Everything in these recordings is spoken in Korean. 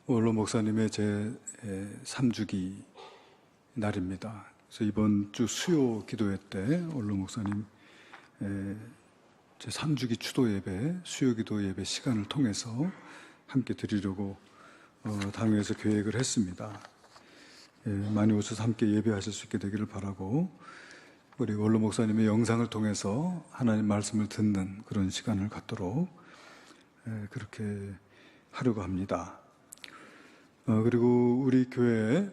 원로 목사님의 제 3주기 날입니다. 그래서 이번 주 수요 기도회 때 원로 목사님 제 3주기 추도 예배, 수요 기도 예배 시간을 통해서 함께 드리려고 당회에서 계획을 했습니다. 많이 오셔서 함께 예배하실 수 있게 되기를 바라고, 우리 원로 목사님의 영상을 통해서 하나님 말씀을 듣는 그런 시간을 갖도록 그렇게 하려고 합니다. 그리고 우리 교회에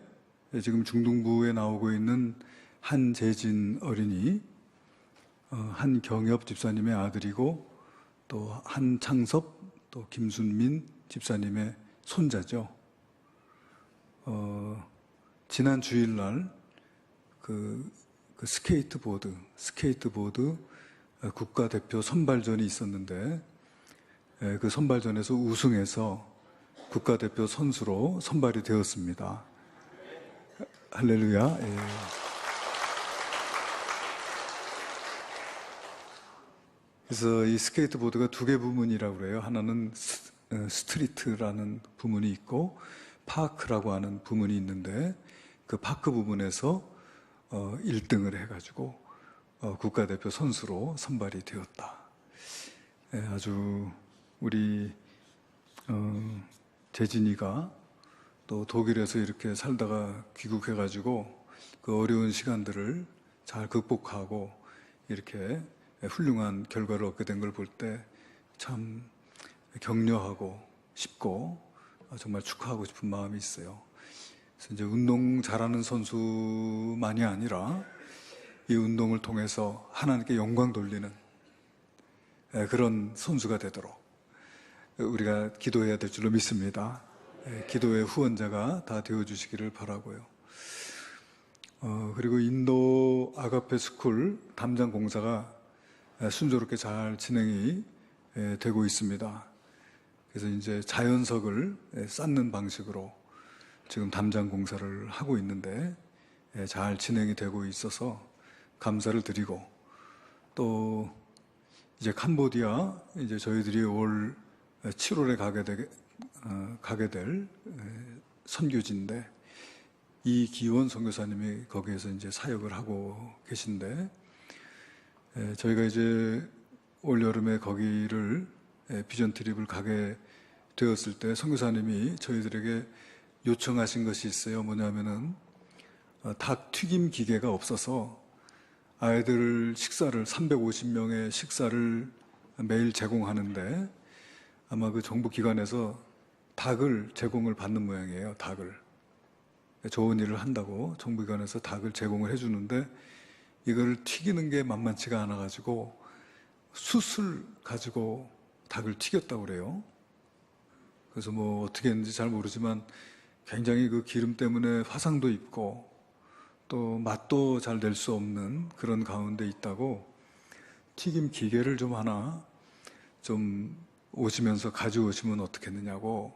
지금 중등부에 나오고 있는 한재진 어린이, 한경엽 집사님의 아들이고 또 한창섭, 또 김순민 집사님의 손자죠. 지난 주일날 그 스케이트보드 국가대표 선발전이 있었는데, 그 선발전에서 우승해서 국가대표 선수로 선발이 되었습니다. 할렐루야. 그래서 이 스케이트보드가 두 개 부문이라고 그래요. 하나는 스트리트라는 부문이 있고 파크라고 하는 부문이 있는데, 그 파크 부분에서 1등을 해가지고 국가대표 선수로 선발이 되었다. 아주 우리 재진이가 또 독일에서 이렇게 살다가 귀국해가지고 그 어려운 시간들을 잘 극복하고 이렇게 훌륭한 결과를 얻게 된 걸 볼 때 참 격려하고 싶고 정말 축하하고 싶은 마음이 있어요. 그래서 이제 운동 잘하는 선수만이 아니라 이 운동을 통해서 하나님께 영광 돌리는 그런 선수가 되도록 우리가 기도해야 될 줄로 믿습니다. 기도의 후원자가 다 되어주시기를 바라고요. 그리고 인도 아가페 스쿨 담장 공사가 순조롭게 잘 진행이 되고 있습니다. 그래서 이제 자연석을 쌓는 방식으로 지금 담장 공사를 하고 있는데 잘 진행이 되고 있어서 감사를 드리고, 또 이제 캄보디아 이제 저희들이 올 7월에 가게 될 선교지인데, 이기원 선교사님이 거기에서 이제 사역을 하고 계신데, 저희가 이제 올 여름에 거기를 비전 트립을 가게 되었을 때 선교사님이 저희들에게 요청하신 것이 있어요. 뭐냐면은 닭 튀김 기계가 없어서 아이들 식사를 350명의 식사를 매일 제공하는데, 아마 그 정부 기관에서 닭을 제공을 받는 모양이에요. 닭을 좋은 일을 한다고 정부 기관에서 닭을 제공을 해주는데, 이걸 튀기는 게 만만치가 않아가지고 숯을 가지고 닭을 튀겼다고 그래요. 그래서 뭐 어떻게 했는지 잘 모르지만 굉장히 그 기름 때문에 화상도 입고 또 맛도 잘 낼 수 없는 그런 가운데 있다고, 튀김 기계를 좀 하나 좀 오시면서 가져오시면 어떻겠느냐고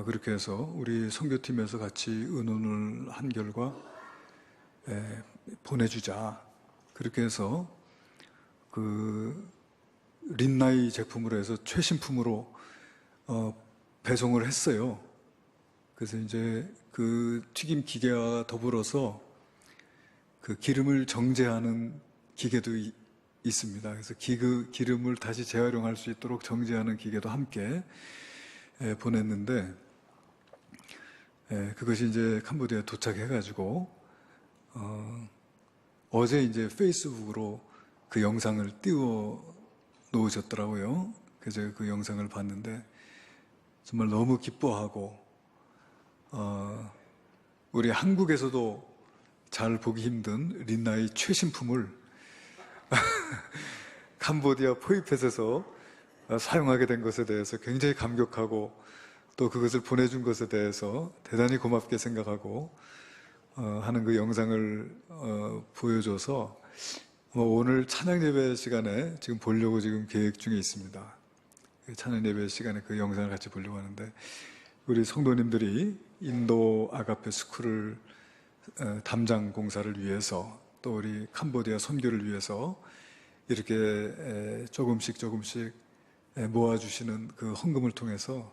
그렇게 해서 우리 선교팀에서 같이 의논을 한 결과 보내주자. 그렇게 해서 그 린나이 제품으로 해서 최신품으로 배송을 했어요. 그래서 이제 그 튀김 기계와 더불어서 그 기름을 정제하는 기계도 있습니다. 그래서 기름을 다시 재활용할 수 있도록 정제하는 기계도 함께 보냈는데, 그것이 이제 캄보디아에 도착해가지고 어제 이제 페이스북으로 그 영상을 띄워 놓으셨더라고요. 그래서 그 영상을 봤는데 정말 너무 기뻐하고, 우리 한국에서도 잘 보기 힘든 린나이 최신품을 캄보디아 포이펫에서 사용하게 된 것에 대해서 굉장히 감격하고, 또 그것을 보내준 것에 대해서 대단히 고맙게 생각하고 하는 그 영상을 보여줘서 오늘 찬양 예배 시간에 지금 보려고 지금 계획 중에 있습니다. 찬양 예배 시간에 그 영상을 같이 보려고 하는데, 우리 성도님들이 인도 아가페 스쿨을 담장 공사를 위해서, 또 우리 캄보디아 선교를 위해서 이렇게 조금씩 모아주시는 그 헌금을 통해서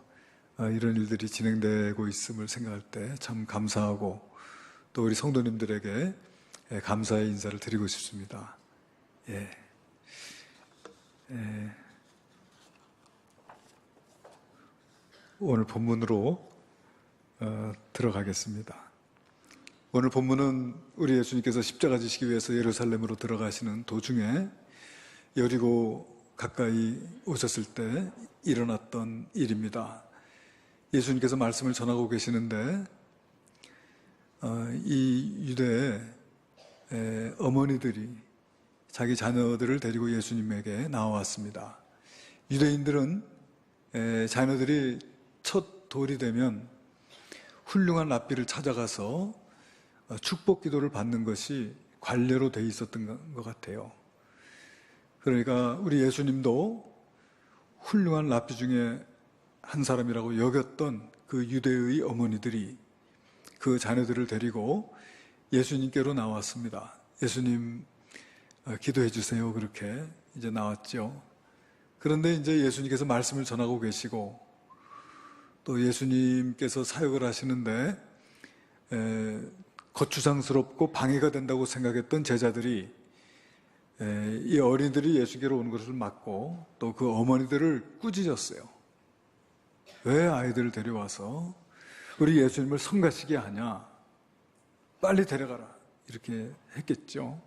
이런 일들이 진행되고 있음을 생각할 때 참 감사하고 또 우리 성도님들에게 감사의 인사를 드리고 싶습니다. 예. 오늘 본문으로 들어가겠습니다. 오늘 본문은 우리 예수님께서 십자가 지시기 위해서 예루살렘으로 들어가시는 도중에 여리고 가까이 오셨을 때 일어났던 일입니다. 예수님께서 말씀을 전하고 계시는데 이 유대의 어머니들이 자기 자녀들을 데리고 예수님에게 나와왔습니다. 유대인들은 자녀들이 첫 돌이 되면 훌륭한 랍비를 찾아가서 축복 기도를 받는 것이 관례로 돼 있었던 것 같아요. 그러니까 우리 예수님도 훌륭한 랍비 중에 한 사람이라고 여겼던 그 유대의 어머니들이 그 자녀들을 데리고 예수님께로 나왔습니다. 예수님 기도해 주세요. 그렇게 이제 나왔죠. 그런데 이제 예수님께서 말씀을 전하고 계시고 또 예수님께서 사역을 하시는데 거추장스럽고 방해가 된다고 생각했던 제자들이 이 어린이들이 예수께로 오는 것을 막고 또 그 어머니들을 꾸짖었어요. 왜 아이들을 데려와서 우리 예수님을 성가시게 하냐? 빨리 데려가라. 이렇게 했겠죠.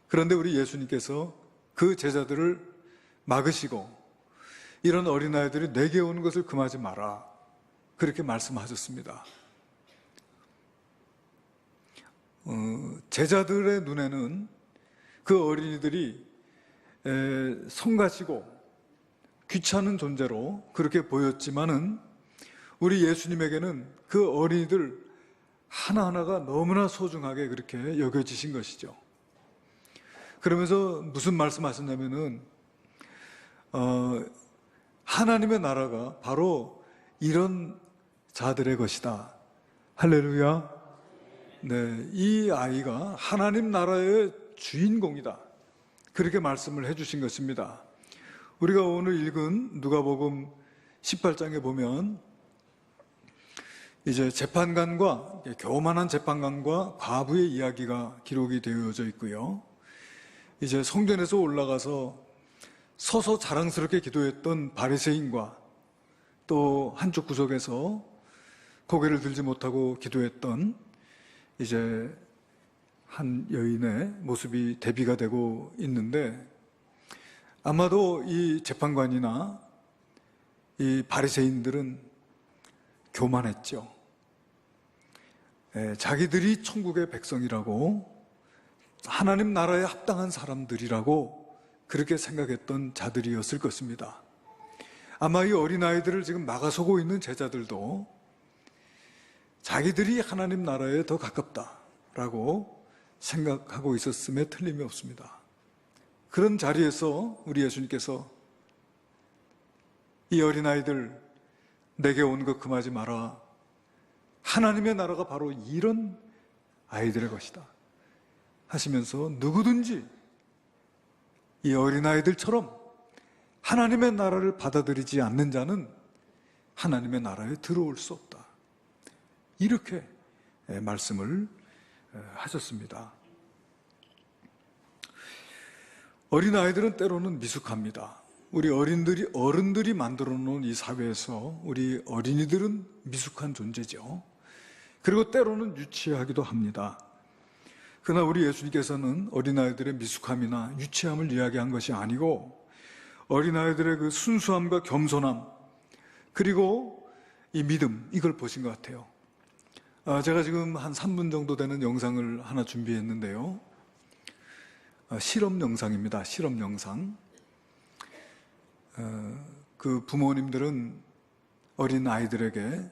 그런데 우리 예수님께서 그 제자들을 막으시고 이런 어린아이들이 내게 오는 것을 금하지 마라. 그렇게 말씀하셨습니다. 제자들의 눈에는 그 어린이들이 성가시고 귀찮은 존재로 그렇게 보였지만은 우리 예수님에게는 그 어린이들 하나하나가 너무나 소중하게 그렇게 여겨지신 것이죠. 그러면서 무슨 말씀하셨냐면은 하나님의 나라가 바로 이런 자들의 것이다. 할렐루야. 네, 이 아이가 하나님 나라의 주인공이다. 그렇게 말씀을 해주신 것입니다. 우리가 오늘 읽은 누가복음 18장에 보면 이제 재판관과 교만한 재판관과 과부의 이야기가 기록이 되어져 있고요. 이제 성전에서 올라가서 서서 자랑스럽게 기도했던 바리새인과 또 한쪽 구석에서 고개를 들지 못하고 기도했던 이제 한 여인의 모습이 대비가 되고 있는데 아마도 이 재판관이나 이 바리새인들은 교만했죠. 자기들이 천국의 백성이라고 하나님 나라에 합당한 사람들이라고 그렇게 생각했던 자들이었을 것입니다. 아마 이 어린아이들을 지금 막아서고 있는 제자들도 자기들이 하나님 나라에 더 가깝다라고 생각하고 있었음에 틀림이 없습니다. 그런 자리에서 우리 예수님께서 이 어린아이들 내게 온 것 금하지 마라. 하나님의 나라가 바로 이런 아이들의 것이다 하시면서 누구든지 이 어린아이들처럼 하나님의 나라를 받아들이지 않는 자는 하나님의 나라에 들어올 수 없다. 이렇게 말씀을 하셨습니다. 어린아이들은 때로는 미숙합니다. 우리 어른들이 만들어 놓은 이 사회에서 우리 어린이들은 미숙한 존재죠. 그리고 때로는 유치하기도 합니다. 그러나 우리 예수님께서는 어린아이들의 미숙함이나 유치함을 이야기한 것이 아니고 어린아이들의 그 순수함과 겸손함 그리고 이 믿음 이걸 보신 것 같아요. 제가 지금 한 3분 정도 되는 영상을 하나 준비했는데요. 실험 영상입니다. 실험 영상. 그 부모님들은 어린 아이들에게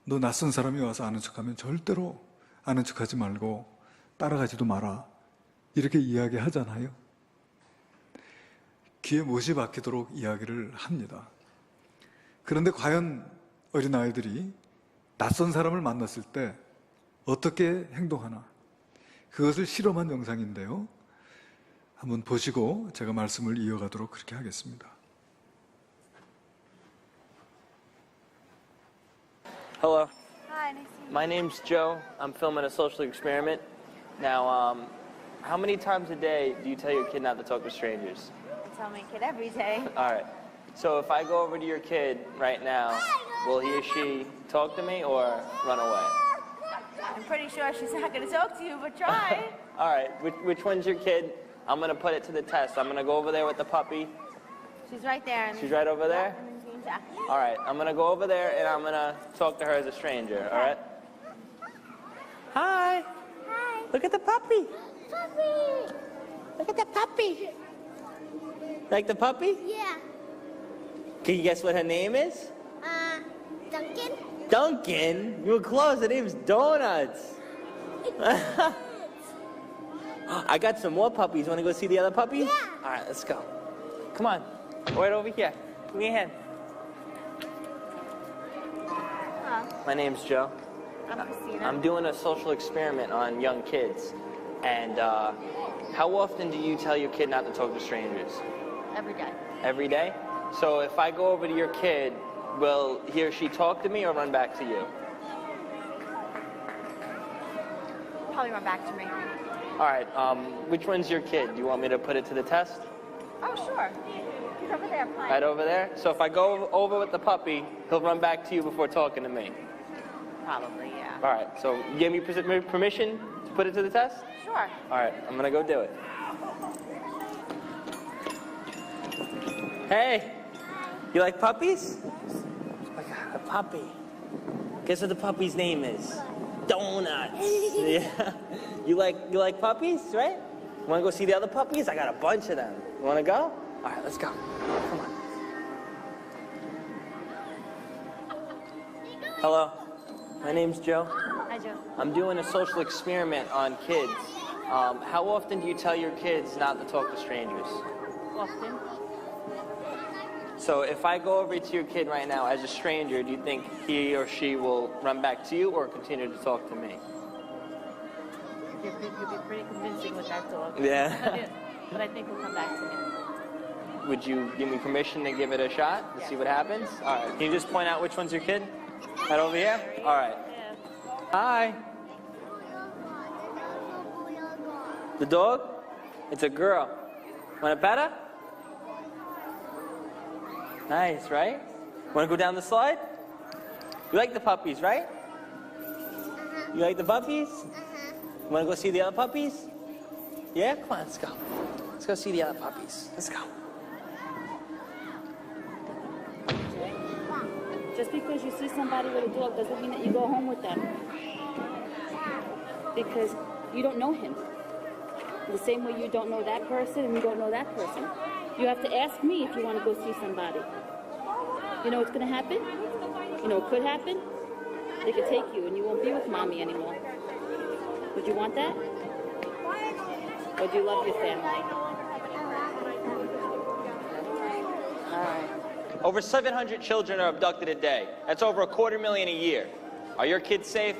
너 낯선 사람이 와서 아는 척하면 절대로 아는 척하지 말고 따라가지도 마라 이렇게 이야기하잖아요. 귀에 못이 박히도록 이야기를 합니다. 그런데 과연 어린 아이들이 낯선 사람을 만났을 때 어떻게 행동하나 그것을 실험한 영상인데요. 한번 보시고 제가 말씀을 이어가도록 그렇게 하겠습니다. Hello. Hi, nice to meet you. My name's Joe. I'm filming a social experiment. Now, how many times a day do you tell your kid not to talk to strangers? I tell my kid every day. All right. So if I go over to your kid right now, will he or she talk to me or run away? I'm pretty sure she's not going to talk to you, but try. All right. Which one's your kid? I'm going to put it to the test. I'm going to go over there with the puppy. She's right there. She's right over there? Yep, and then green jacket. All right. I'm going to go over there and I'm going to talk to her as a stranger. All right? Hi. Hi. Look at the puppy. Puppy. Look at the puppy. Like the puppy? Yeah. Can you guess what her name is? Duncan. Duncan? You were close. Her name's Donuts. I got some more puppies. Want to go see the other puppies? Yeah. All right, let's go. Come on. Right over here. Give me a hand. Hello, My name's Joe. I'm Christina. I'm doing a social experiment on young kids. And how often do you tell your kid not to talk to strangers? Every day. Every day? So if I go over to your kid, will he or she talk to me or run back to you? Probably run back to me. All right, which one's your kid? Do you want me to put it to the test? Oh, sure. He's over there playing. Right over there? So if I go over with the puppy, he'll run back to you before talking to me. Probably, yeah. All right, so you give me permission to put it to the test? Sure. All right, I'm gonna go do it. Hey, you like puppies? I got a puppy. Guess what the puppy's name is? Donuts. Yeah. You like puppies, right? You wanna go see the other puppies? I got a bunch of them. You wanna go? All right, let's go. Come on. Hello, my name's Joe. Hi, Joe. I'm doing a social experiment on kids. How often do you tell your kids not to talk to strangers? Often. So if I go over to your kid right now as a stranger, do you think he or she will run back to you or continue to talk to me? You'll be pretty convincing with that dog. Yeah. But I think he'll come back to me. Would you give me permission to give it a shot to see what happens? All right. Can you just point out which one's your kid? Right over here? All right. Yeah. Hi. The dog? It's a girl. Want to pet her? Nice, right? Want to go down the slide? You like the puppies, right? You like the puppies? You want to go see the other puppies? Yeah? Come on, let's go. Let's go see the other puppies. Let's go. Just because you see somebody with a dog doesn't mean that you go home with them. Because you don't know him. The same way you don't know that person and you don't know that person. You have to ask me if you want to go see somebody. You know what's going to happen? You know what could happen? They could take you and you won't be with mommy anymore. Would you want that? Or do you love your family? All right. Over 700 children are abducted a day. That's over 250,000 a year. Are your kids safe?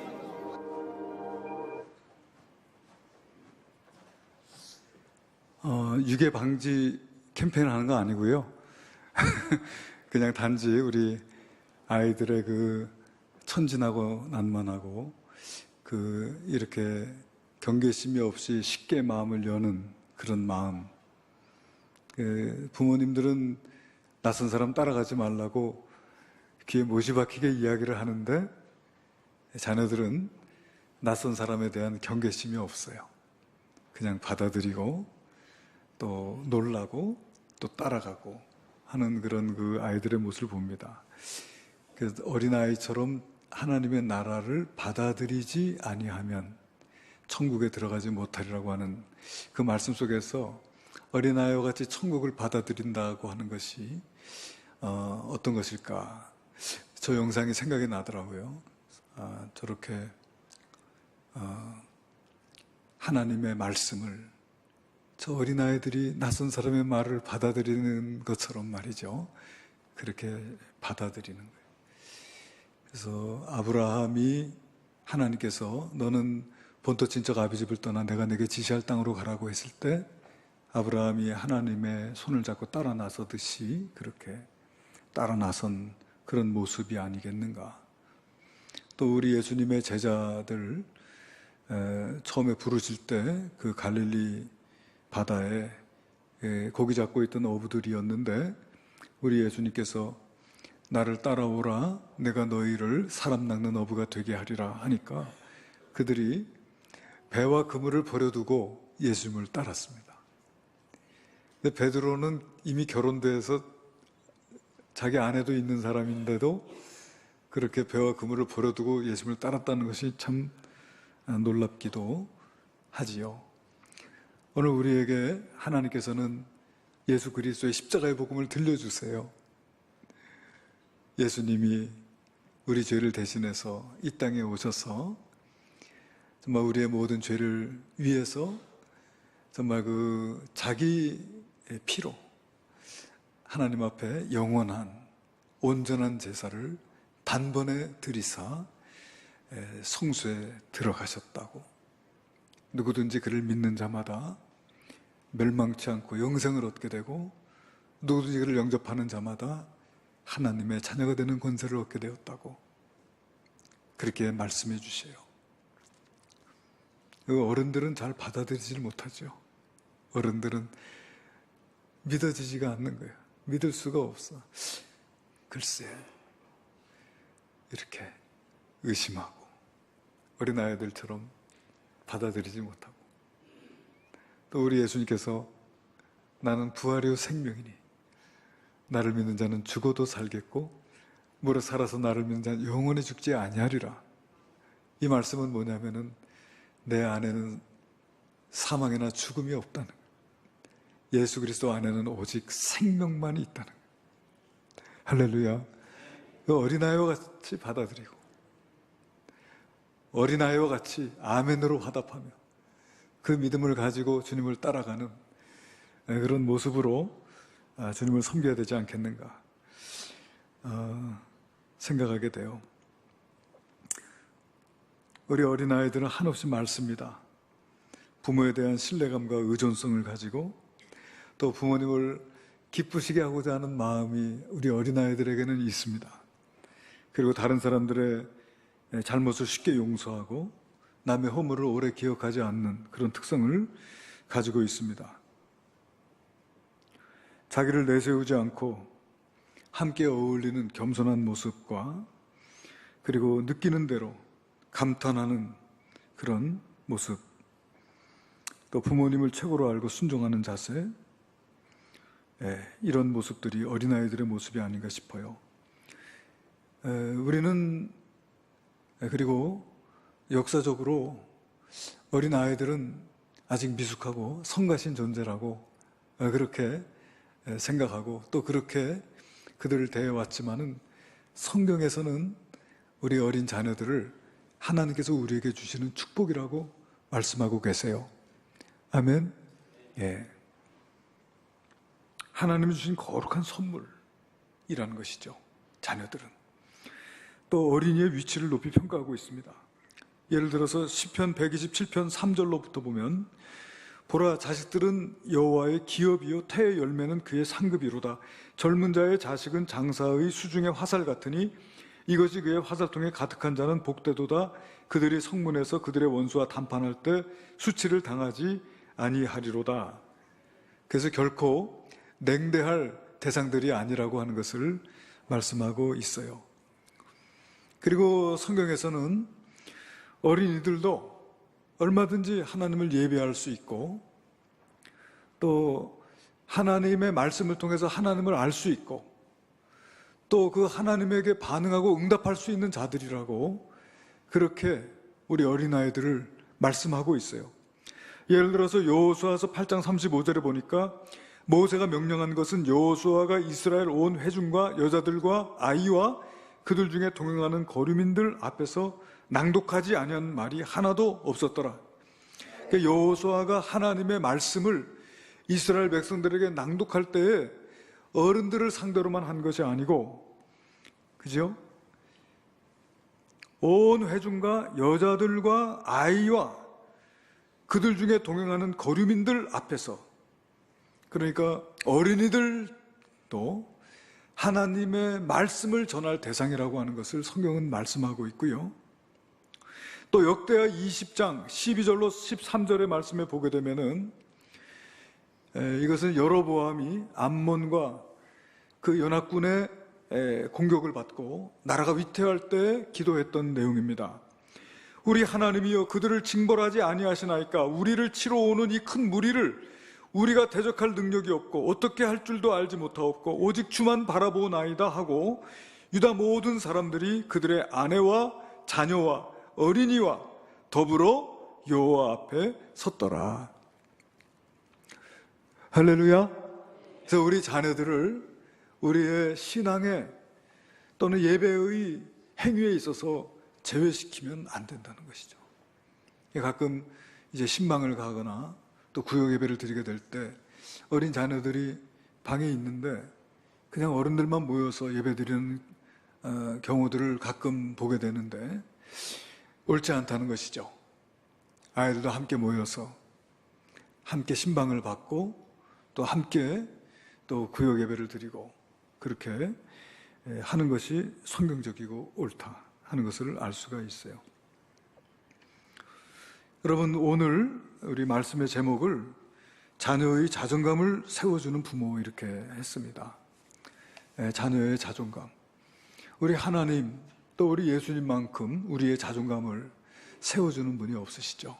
유괴 방지 캠페인 하는 거 아니고요. 그냥 단지 우리 아이들의 그 천진하고 난만하고 그 이렇게 경계심이 없이 쉽게 마음을 여는 그런 마음. 그 부모님들은 낯선 사람 따라가지 말라고 귀에 못이 박히게 이야기를 하는데 자녀들은 낯선 사람에 대한 경계심이 없어요. 그냥 받아들이고 또 놀라고 또 따라가고 하는 그런 그 아이들의 모습을 봅니다. 그래서 어린아이처럼 하나님의 나라를 받아들이지 아니하면 천국에 들어가지 못하리라고 하는 그 말씀 속에서 어린아이와 같이 천국을 받아들인다고 하는 것이 어떤 것일까? 저 영상이 생각이 나더라고요. 저렇게 하나님의 말씀을 저 어린아이들이 낯선 사람의 말을 받아들이는 것처럼 말이죠. 그렇게 받아들이는 거예요. 그래서 아브라함이 하나님께서 너는 본토 친척 아비 집을 떠나 내가 내게 지시할 땅으로 가라고 했을 때 아브라함이 하나님의 손을 잡고 따라 나서듯이 그렇게 따라 나선 그런 모습이 아니겠는가. 또 우리 예수님의 제자들 처음에 부르실 때 그 갈릴리 바다에 고기 잡고 있던 어부들이었는데 우리 예수님께서 나를 따라오라 내가 너희를 사람 낚는 어부가 되게 하리라 하니까 그들이 배와 그물을 버려두고 예수님을 따랐습니다. 근데 베드로는 이미 결혼돼서 자기 아내도 있는 사람인데도 그렇게 배와 그물을 버려두고 예수님을 따랐다는 것이 참 놀랍기도 하지요. 오늘 우리에게 하나님께서는 예수 그리스도의 십자가의 복음을 들려주세요. 예수님이 우리 죄를 대신해서 이 땅에 오셔서 정말 우리의 모든 죄를 위해서 정말 그 자기의 피로 하나님 앞에 영원한 온전한 제사를 단번에 드리사 성수에 들어가셨다고. 누구든지 그를 믿는 자마다 멸망치 않고 영생을 얻게 되고 누구든지 그를 영접하는 자마다 하나님의 자녀가 되는 권세를 얻게 되었다고 그렇게 말씀해 주세요. 어른들은 잘 받아들이질 못하죠. 어른들은 믿어지지가 않는 거예요. 믿을 수가 없어. 글쎄, 이렇게 의심하고 어린아이들처럼 받아들이지 못하고 또 우리 예수님께서 나는 부활이요 생명이니 나를 믿는 자는 죽어도 살겠고 무릇 살아서 나를 믿는 자는 영원히 죽지 아니하리라. 이 말씀은 뭐냐면은 내 안에는 사망이나 죽음이 없다는 거예요. 예수 그리스도 안에는 오직 생명만이 있다는 거예요. 할렐루야. 그 어린아이와 같이 받아들이고 어린아이와 같이 아멘으로 화답하며 그 믿음을 가지고 주님을 따라가는 그런 모습으로 주님을 섬겨야 되지 않겠는가 생각하게 돼요. 우리 어린아이들은 한없이 많습니다. 부모에 대한 신뢰감과 의존성을 가지고 또 부모님을 기쁘시게 하고자 하는 마음이 우리 어린아이들에게는 있습니다. 그리고 다른 사람들의 잘못을 쉽게 용서하고 남의 허물을 오래 기억하지 않는 그런 특성을 가지고 있습니다. 자기를 내세우지 않고 함께 어울리는 겸손한 모습과 그리고 느끼는 대로 감탄하는 그런 모습, 또 부모님을 최고로 알고 순종하는 자세, 이런 모습들이 어린아이들의 모습이 아닌가 싶어요. 우리는 그리고 역사적으로 어린아이들은 아직 미숙하고 성가신 존재라고 그렇게 생각하고 또 그렇게 그들을 대해왔지만은 성경에서는 우리 어린 자녀들을 하나님께서 우리에게 주시는 축복이라고 말씀하고 계세요. 아멘. 예. 하나님이 주신 거룩한 선물이라는 것이죠. 자녀들은. 또 어린이의 위치를 높이 평가하고 있습니다. 예를 들어서 시편 127편 3절로부터 보면 보라 자식들은 여호와의 기업이요 태의 열매는 그의 상급이로다. 젊은 자의 자식은 장사의 수중의 화살 같으니 이것이 그의 화살통에 가득한 자는 복되도다. 그들이 성문에서 그들의 원수와 담판할 때 수치를 당하지 아니하리로다. 그래서 결코 냉대할 대상들이 아니라고 하는 것을 말씀하고 있어요. 그리고 성경에서는 어린이들도 얼마든지 하나님을 예배할 수 있고 또 하나님의 말씀을 통해서 하나님을 알 수 있고 또 그 하나님에게 반응하고 응답할 수 있는 자들이라고 그렇게 우리 어린아이들을 말씀하고 있어요. 예를 들어서 여호수아서 8장 35절에 보니까 모세가 명령한 것은 여호수아가 이스라엘 온 회중과 여자들과 아이와 그들 중에 동행하는 거류민들 앞에서 낭독하지 아니한 말이 하나도 없었더라. 그러니까 여호수아가 하나님의 말씀을 이스라엘 백성들에게 낭독할 때에 어른들을 상대로만 한 것이 아니고, 그죠? 온 회중과 여자들과 아이와 그들 중에 동행하는 거류민들 앞에서, 그러니까 어린이들도 하나님의 말씀을 전할 대상이라고 하는 것을 성경은 말씀하고 있고요. 또 역대하 20장 12절로 13절의 말씀에 보게 되면은 이것은 여로보암이 암몬과 그 연합군의 공격을 받고 나라가 위태할 때 기도했던 내용입니다. 우리 하나님이여 그들을 징벌하지 아니하시나이까. 우리를 치러 오는 이 큰 무리를 우리가 대적할 능력이 없고 어떻게 할 줄도 알지 못하옵고 오직 주만 바라보나이다 하고 유다 모든 사람들이 그들의 아내와 자녀와 어린이와 더불어 여호와 앞에 섰더라. 할렐루야. 그래서 우리 자녀들을 우리의 신앙에 또는 예배의 행위에 있어서 제외시키면 안 된다는 것이죠. 가끔 이제 신방을 가거나 또 구역 예배를 드리게 될 때 어린 자녀들이 방에 있는데 그냥 어른들만 모여서 예배 드리는 경우들을 가끔 보게 되는데 옳지 않다는 것이죠. 아이들도 함께 모여서 함께 신방을 받고 또 함께 또 구역 예배를 드리고 그렇게 하는 것이 성경적이고 옳다 하는 것을 알 수가 있어요. 여러분, 오늘 우리 말씀의 제목을 자녀의 자존감을 세워주는 부모 이렇게 했습니다. 자녀의 자존감. 우리 하나님 또 우리 예수님만큼 우리의 자존감을 세워주는 분이 없으시죠.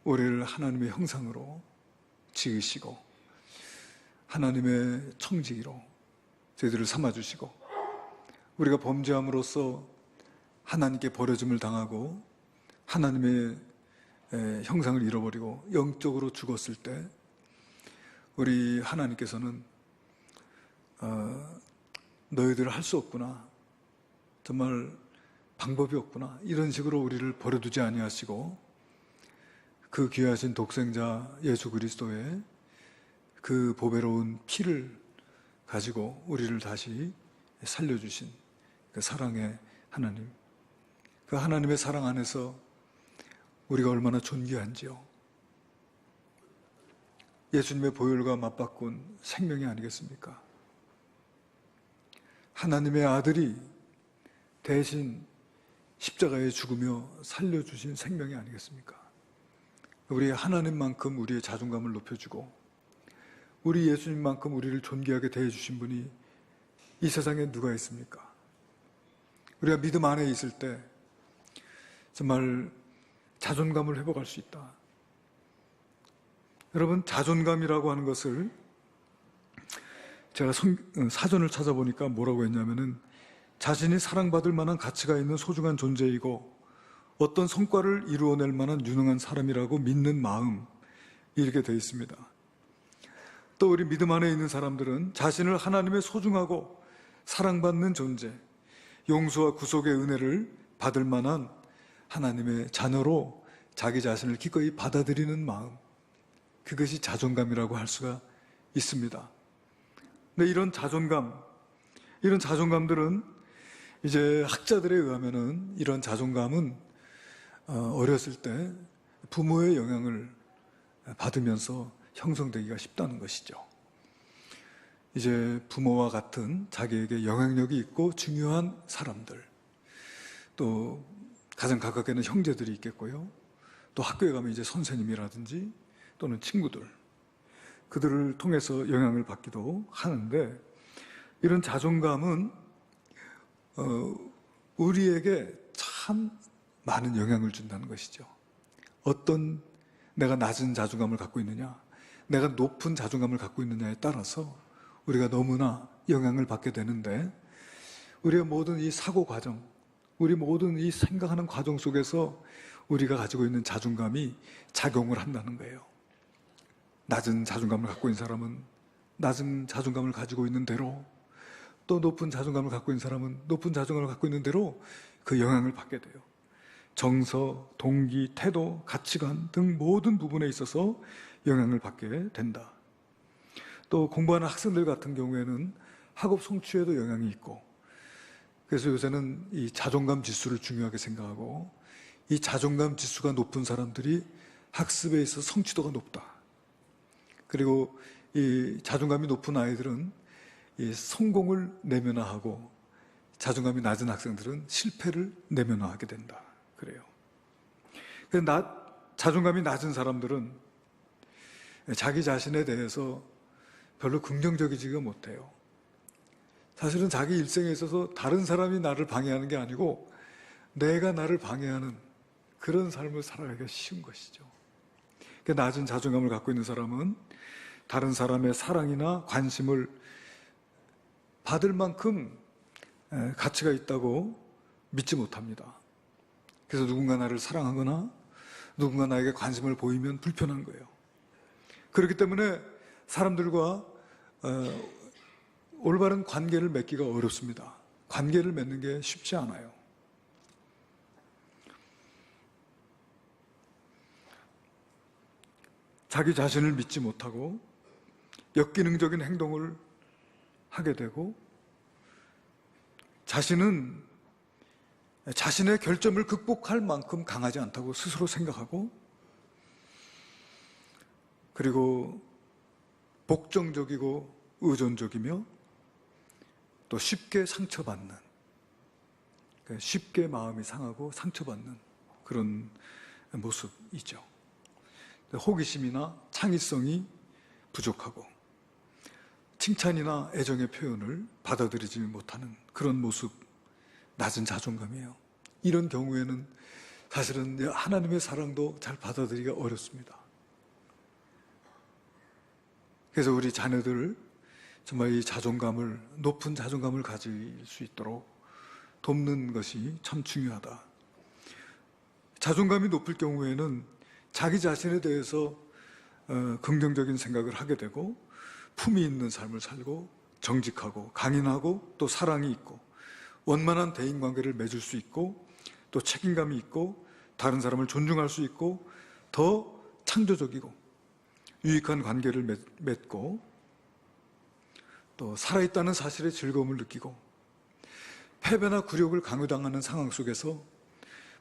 우리를 하나님의 형상으로 지으시고 하나님의 청지기로 저희들을 삼아주시고 우리가 범죄함으로써 하나님께 버려짐을 당하고 하나님의 형상을 잃어버리고 영적으로 죽었을 때 우리 하나님께서는 너희들 할 수 없구나, 정말 방법이 없구나, 이런 식으로 우리를 버려두지 아니하시고 그 귀하신 독생자 예수 그리스도의 그 보배로운 피를 가지고 우리를 다시 살려주신 그 사랑의 하나님, 그 하나님의 사랑 안에서 우리가 얼마나 존귀한지요. 예수님의 보혈과 맞바꾼 생명이 아니겠습니까? 하나님의 아들이 대신 십자가에 죽으며 살려주신 생명이 아니겠습니까? 우리 하나님만큼 우리의 자존감을 높여주고 우리 예수님만큼 우리를 존귀하게 대해주신 분이 이 세상에 누가 있습니까? 우리가 믿음 안에 있을 때 정말 자존감을 회복할 수 있다. 여러분, 자존감이라고 하는 것을 제가 사전을 찾아보니까 뭐라고 했냐면은 자신이 사랑받을 만한 가치가 있는 소중한 존재이고 어떤 성과를 이루어낼 만한 유능한 사람이라고 믿는 마음, 이렇게 되어 있습니다. 또 우리 믿음 안에 있는 사람들은 자신을 하나님의 소중하고 사랑받는 존재, 용서와 구속의 은혜를 받을 만한 하나님의 자녀로 자기 자신을 기꺼이 받아들이는 마음, 그것이 자존감이라고 할 수가 있습니다. 근데 이런 자존감들은 이제 학자들에 의하면은 이런 자존감은 어렸을 때 부모의 영향을 받으면서 형성되기가 쉽다는 것이죠. 이제 부모와 같은 자기에게 영향력이 있고 중요한 사람들, 또 가장 가깝게는 형제들이 있겠고요. 또 학교에 가면 이제 선생님이라든지 또는 친구들, 그들을 통해서 영향을 받기도 하는데 이런 자존감은 우리에게 참 많은 영향을 준다는 것이죠. 어떤 내가 낮은 자존감을 갖고 있느냐, 내가 높은 자존감을 갖고 있느냐에 따라서 우리가 너무나 영향을 받게 되는데 우리의 모든 이 사고 과정, 우리 모든 이 생각하는 과정 속에서 우리가 가지고 있는 자존감이 작용을 한다는 거예요. 낮은 자존감을 갖고 있는 사람은 낮은 자존감을 가지고 있는 대로, 또 높은 자존감을 갖고 있는 사람은 높은 자존감을 갖고 있는 대로 그 영향을 받게 돼요. 정서, 동기, 태도, 가치관 등 모든 부분에 있어서 영향을 받게 된다. 또 공부하는 학생들 같은 경우에는 학업 성취에도 영향이 있고, 그래서 요새는 이 자존감 지수를 중요하게 생각하고 이 자존감 지수가 높은 사람들이 학습에 있어서 성취도가 높다. 그리고 이 자존감이 높은 아이들은 이 성공을 내면화하고 자존감이 낮은 학생들은 실패를 내면화하게 된다. 그래요. 자존감이 낮은 사람들은 자기 자신에 대해서 별로 긍정적이지가 못해요. 사실은 자기 일생에 있어서 다른 사람이 나를 방해하는 게 아니고 내가 나를 방해하는 그런 삶을 살아가기가 쉬운 것이죠. 낮은 자존감을 갖고 있는 사람은 다른 사람의 사랑이나 관심을 받을 만큼 가치가 있다고 믿지 못합니다. 그래서 누군가 나를 사랑하거나 누군가 나에게 관심을 보이면 불편한 거예요. 그렇기 때문에 사람들과 올바른 관계를 맺기가 어렵습니다. 관계를 맺는 게 쉽지 않아요. 자기 자신을 믿지 못하고 역기능적인 행동을 하게 되고 자신은 자신의 결점을 극복할 만큼 강하지 않다고 스스로 생각하고 그리고 복정적이고 의존적이며 또 쉽게 상처받는, 쉽게 마음이 상하고 상처받는 그런 모습이죠. 호기심이나 창의성이 부족하고 칭찬이나 애정의 표현을 받아들이지 못하는 그런 모습, 낮은 자존감이에요. 이런 경우에는 사실은 하나님의 사랑도 잘 받아들이기가 어렵습니다. 그래서 우리 자녀들 정말 이 자존감을, 높은 자존감을 가질 수 있도록 돕는 것이 참 중요하다. 자존감이 높을 경우에는 자기 자신에 대해서 긍정적인 생각을 하게 되고 품위 있는 삶을 살고 정직하고 강인하고 또 사랑이 있고 원만한 대인관계를 맺을 수 있고 또 책임감이 있고 다른 사람을 존중할 수 있고 더 창조적이고 유익한 관계를 맺고 또 살아있다는 사실에 즐거움을 느끼고 패배나 굴욕을 강요당하는 상황 속에서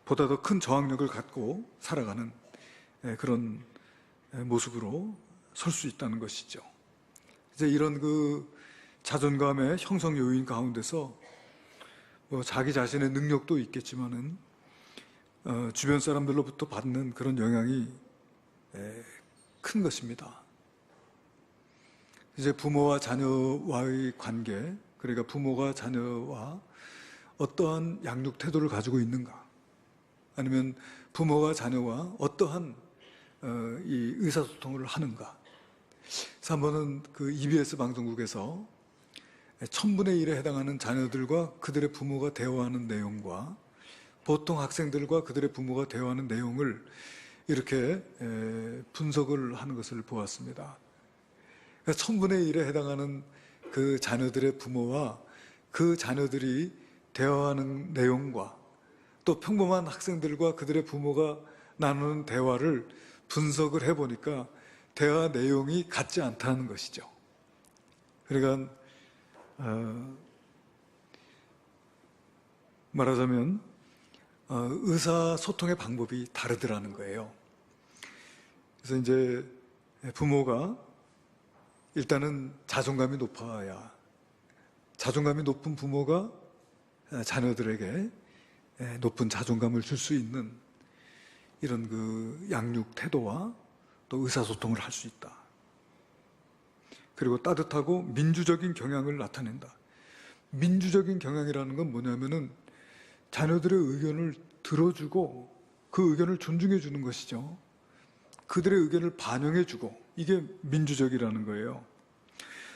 보다 더 큰 저항력을 갖고 살아가는 그런 모습으로 설 수 있다는 것이죠. 이제 이런 그 자존감의 형성 요인 가운데서 자기 자신의 능력도 있겠지만은 주변 사람들로부터 받는 그런 영향이 큰 것입니다. 이제 부모와 자녀와의 관계, 그러니까 부모가 자녀와 어떠한 양육 태도를 가지고 있는가, 아니면 부모가 자녀와 어떠한 이 의사소통을 하는가. 그래서 한 번은 그 EBS 방송국에서 1000분의 1에 해당하는 자녀들과 그들의 부모가 대화하는 내용과 보통 학생들과 그들의 부모가 대화하는 내용을 이렇게 분석을 하는 것을 보았습니다. 그러니까 1000분의 1에 해당하는 그 자녀들의 부모와 그 자녀들이 대화하는 내용과 또 평범한 학생들과 그들의 부모가 나누는 대화를 분석을 해보니까 대화 내용이 같지 않다는 것이죠. 그러니까 말하자면 의사소통의 방법이 다르더라는 거예요. 그래서 이제 부모가 일단은 자존감이 높아야, 자존감이 높은 부모가 자녀들에게 높은 자존감을 줄 수 있는 이런 그 양육 태도와 또 의사소통을 할 수 있다. 그리고 따뜻하고 민주적인 경향을 나타낸다. 민주적인 경향이라는 건 뭐냐면은 자녀들의 의견을 들어주고 그 의견을 존중해 주는 것이죠. 그들의 의견을 반영해 주고, 이게 민주적이라는 거예요.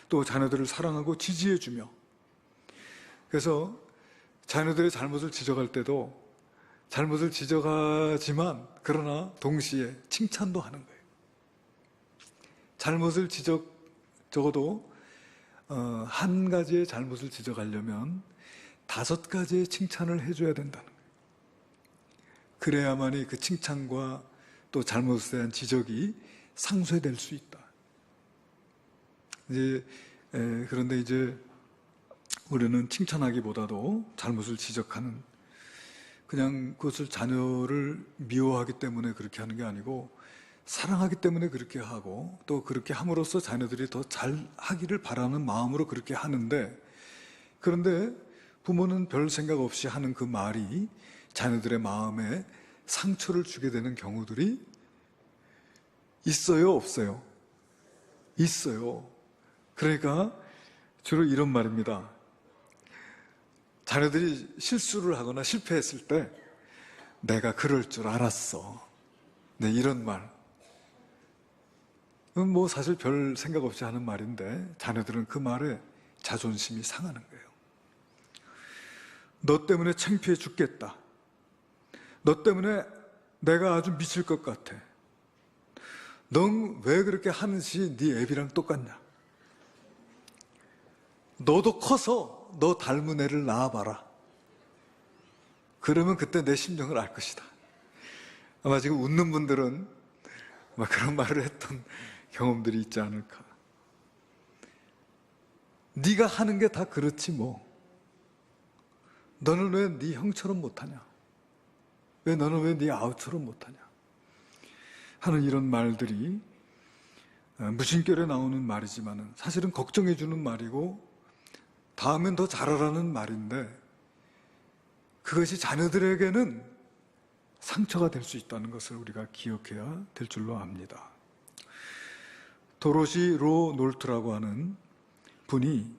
또 자녀들을 사랑하고 지지해 주며, 그래서 자녀들의 잘못을 지적할 때도 잘못을 지적하지만 그러나 동시에 칭찬도 하는 거예요. 잘못을 적어도 한 가지의 잘못을 지적하려면 5가지의 칭찬을 해줘야 된다는 거예요. 그래야만이 그 칭찬과 또 잘못에 대한 지적이 상쇄될 수 있다. 그런데 이제 우리는 칭찬하기보다도 잘못을 지적하는, 그냥 그것을 자녀를 미워하기 때문에 그렇게 하는 게 아니고 사랑하기 때문에 그렇게 하고 또 그렇게 함으로써 자녀들이 더 잘하기를 바라는 마음으로 그렇게 하는데, 그런데 부모는 별 생각 없이 하는 그 말이 자녀들의 마음에 상처를 주게 되는 경우들이 있어요, 없어요? 있어요. 그러니까 주로 이런 말입니다. 자녀들이 실수를 하거나 실패했을 때 내가 그럴 줄 알았어. 네, 이런 말. 뭐 사실 별 생각 없이 하는 말인데 자녀들은 그 말에 자존심이 상하는 거예요. 너 때문에 창피해 죽겠다. 너 때문에 내가 아주 미칠 것 같아. 넌 왜 그렇게 하는지 네 애비랑 똑같냐? 너도 커서 너 닮은 애를 낳아봐라. 그러면 그때 내 심정을 알 것이다. 아마 지금 웃는 분들은 아마 그런 말을 했던 경험들이 있지 않을까. 네가 하는 게 다 그렇지 뭐. 너는 왜 네 형처럼 못하냐? 너는 왜 네 아우처럼 못하냐? 하는 이런 말들이 무심결에 나오는 말이지만 사실은 걱정해주는 말이고 다음엔 더 잘하라는 말인데 그것이 자녀들에게는 상처가 될 수 있다는 것을 우리가 기억해야 될 줄로 압니다. 도로시 로 놀트라고 하는 분이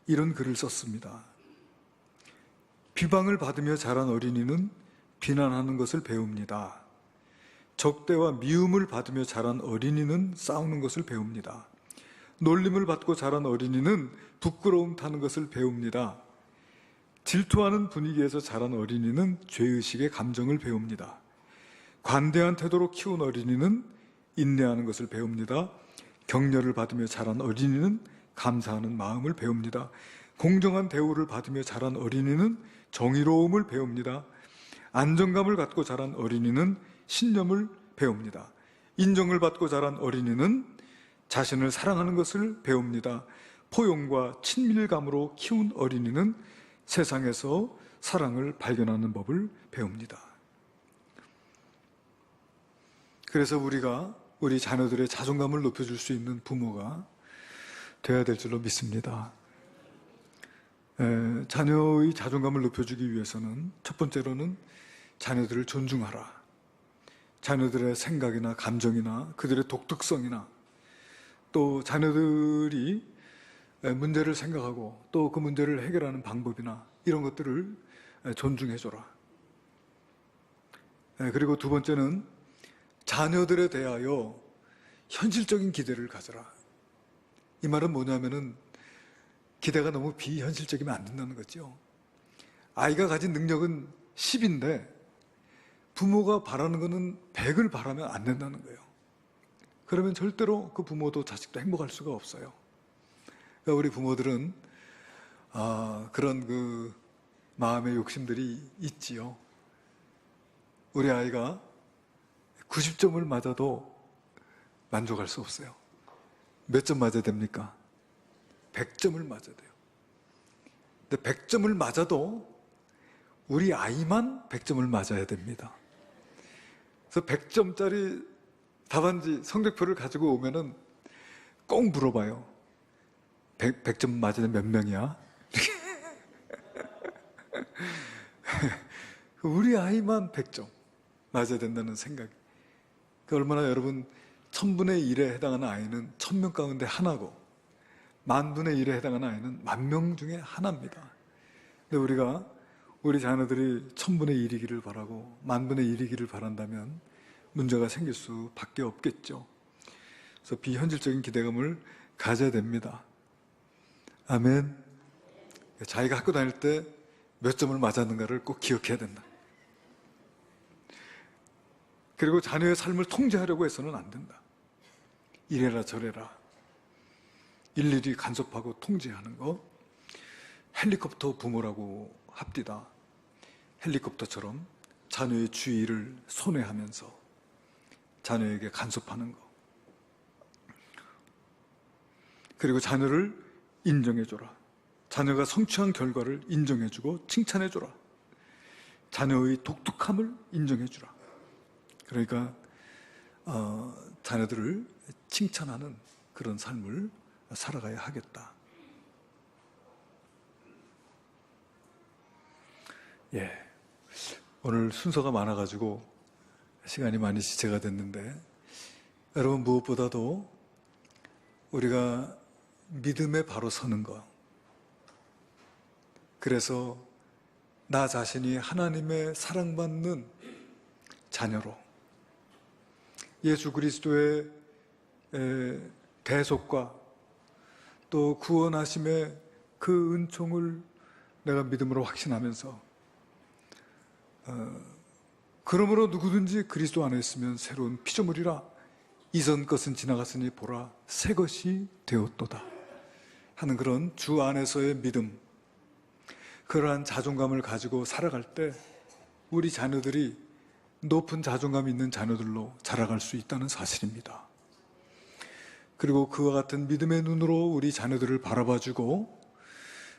이런 글을 썼습니다. 비방을 받으며 자란 어린이는 비난하는 것을 배웁니다. 적대와 미움을 받으며 자란 어린이는 싸우는 것을 배웁니다. 놀림을 받고 자란 어린이는 부끄러움 타는 것을 배웁니다. 질투하는 분위기에서 자란 어린이는 죄의식의 감정을 배웁니다. 관대한 태도로 키운 어린이는 인내하는 것을 배웁니다. 격려를 받으며 자란 어린이는 감사하는 마음을 배웁니다. 공정한 대우를 받으며 자란 어린이는 정의로움을 배웁니다. 안정감을 갖고 자란 어린이는 신념을 배웁니다. 인정을 받고 자란 어린이는 자신을 사랑하는 것을 배웁니다. 포용과 친밀감으로 키운 어린이는 세상에서 사랑을 발견하는 법을 배웁니다. 그래서 우리가 우리 자녀들의 자존감을 높여줄 수 있는 부모가 되어야 될 줄로 믿습니다. 자녀의 자존감을 높여주기 위해서는 첫 번째로는 자녀들을 존중하라. 자녀들의 생각이나 감정이나 그들의 독특성이나 또 자녀들이 문제를 생각하고 또 그 문제를 해결하는 방법이나 이런 것들을 존중해줘라. 그리고 두 번째는 자녀들에 대하여 현실적인 기대를 가져라. 이 말은 뭐냐면은 기대가 너무 비현실적이면 안 된다는 거죠. 아이가 가진 능력은 10인데 부모가 바라는 것은 100을 바라면 안 된다는 거예요. 그러면 절대로 그 부모도 자식도 행복할 수가 없어요. 그러니까 우리 부모들은 그런 그 마음의 욕심들이 있지요. 우리 아이가 90점을 맞아도 만족할 수 없어요. 몇 점 맞아야 됩니까? 100점을 맞아야 돼요. 근데 100점을 맞아도 우리 아이만 100점을 맞아야 됩니다. 그래서 100점짜리 답안지 성적표를 가지고 오면은 꼭 물어봐요. 100점 맞으면 몇 명이야? 우리 아이만 100점 맞아야 된다는 생각. 그 얼마나 여러분 1000분의 1에 해당하는 아이는 1000명 가운데 하나고 10,000분의 1에 해당하는 아이는 10,000명 중에 하나입니다. 근데 우리가 우리 자녀들이 1000분의 1이기를 바라고 10,000분의 1이기를 바란다면 문제가 생길 수밖에 없겠죠. 그래서 비현실적인 기대감을 가져야 됩니다. 아멘. 자기가 학교 다닐 때 몇 점을 맞았는가를 꼭 기억해야 된다. 그리고 자녀의 삶을 통제하려고 해서는 안 된다. 이래라 저래라 일일이 간섭하고 통제하는 거 헬리콥터 부모라고 합디다. 헬리콥터처럼 자녀의 주의를 손해하면서 자녀에게 간섭하는 거. 그리고 자녀를 인정해줘라. 자녀가 성취한 결과를 인정해주고 칭찬해줘라. 자녀의 독특함을 인정해주라. 그러니까 자녀들을 칭찬하는 그런 삶을 살아가야 하겠다. 예, 오늘 순서가 많아가지고 시간이 많이 지체가 됐는데, 여러분 무엇보다도 우리가 믿음에 바로 서는 것, 그래서 나 자신이 하나님의 사랑받는 자녀로 예수 그리스도의 대속과 또 구원하심의 그 은총을 내가 믿음으로 확신하면서 그러므로 누구든지 그리스도 안에 있으면 새로운 피조물이라 이전 것은 지나갔으니 보라 새 것이 되었도다 하는 그런 주 안에서의 믿음, 그러한 자존감을 가지고 살아갈 때 우리 자녀들이 높은 자존감이 있는 자녀들로 자라갈 수 있다는 사실입니다. 그리고 그와 같은 믿음의 눈으로 우리 자녀들을 바라봐주고,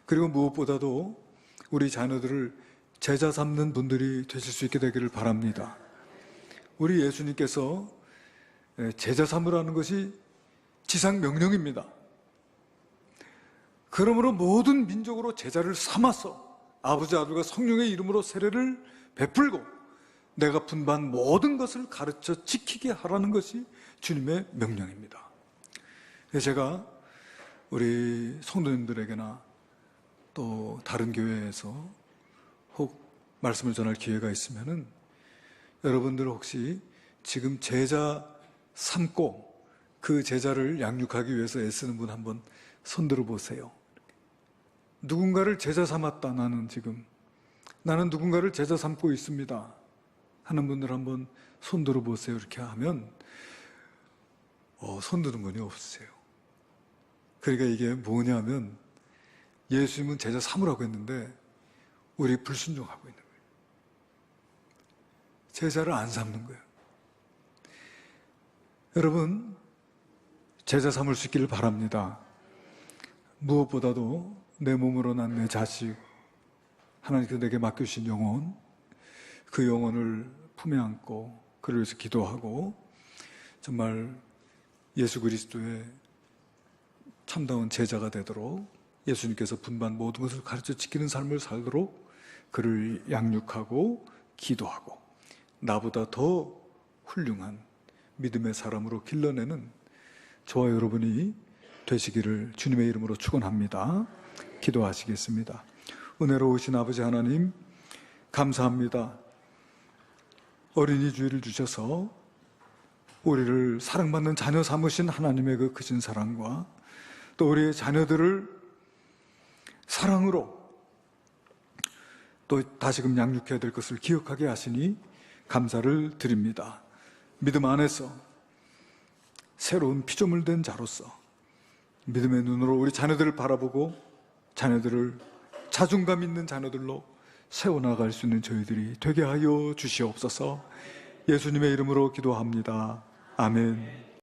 그리고 무엇보다도 우리 자녀들을 제자 삼는 분들이 되실 수 있게 되기를 바랍니다. 우리 예수님께서 제자 삼으라는 것이 지상 명령입니다. 그러므로 모든 민족으로 제자를 삼아서 아버지 아들과 성령의 이름으로 세례를 베풀고 내가 분반 모든 것을 가르쳐 지키게 하라는 것이 주님의 명령입니다. 제가 우리 성도님들에게나 또 다른 교회에서 혹 말씀을 전할 기회가 있으면은 여러분들 혹시 지금 제자 삼고 그 제자를 양육하기 위해서 애쓰는 분 한번 손들어 보세요. 누군가를 제자 삼았다, 나는 누군가를 제자 삼고 있습니다 하는 분들 한번 손들어 보세요. 이렇게 하면 손드는 분이 없으세요. 그러니까 이게 뭐냐면 예수님은 제자 삼으라고 했는데 우리 불순종하고 있는 거예요. 제자를 안 삼는 거예요. 여러분, 제자 삼을 수 있기를 바랍니다. 무엇보다도 내 몸으로 난 내 자식, 하나님께서 내게 맡겨주신 영혼, 그 영혼을 품에 안고 그를 위해서 기도하고 정말 예수 그리스도의 참다운 제자가 되도록 예수님께서 분반 모든 것을 가르쳐 지키는 삶을 살도록 그를 양육하고 기도하고 나보다 더 훌륭한 믿음의 사람으로 길러내는 저와 여러분이 되시기를 주님의 이름으로 축원합니다. 기도하시겠습니다. 은혜로우신 아버지 하나님, 감사합니다. 어린이 주일을 주셔서 우리를 사랑받는 자녀 삼으신 하나님의 그 크신 사랑과 또 우리의 자녀들을 사랑으로 또 다시금 양육해야 될 것을 기억하게 하시니 감사를 드립니다. 믿음 안에서 새로운 피조물 된 자로서 믿음의 눈으로 우리 자녀들을 바라보고 자녀들을 자존감 있는 자녀들로 세워나갈 수 있는 저희들이 되게 하여 주시옵소서. 예수님의 이름으로 기도합니다. 아멘.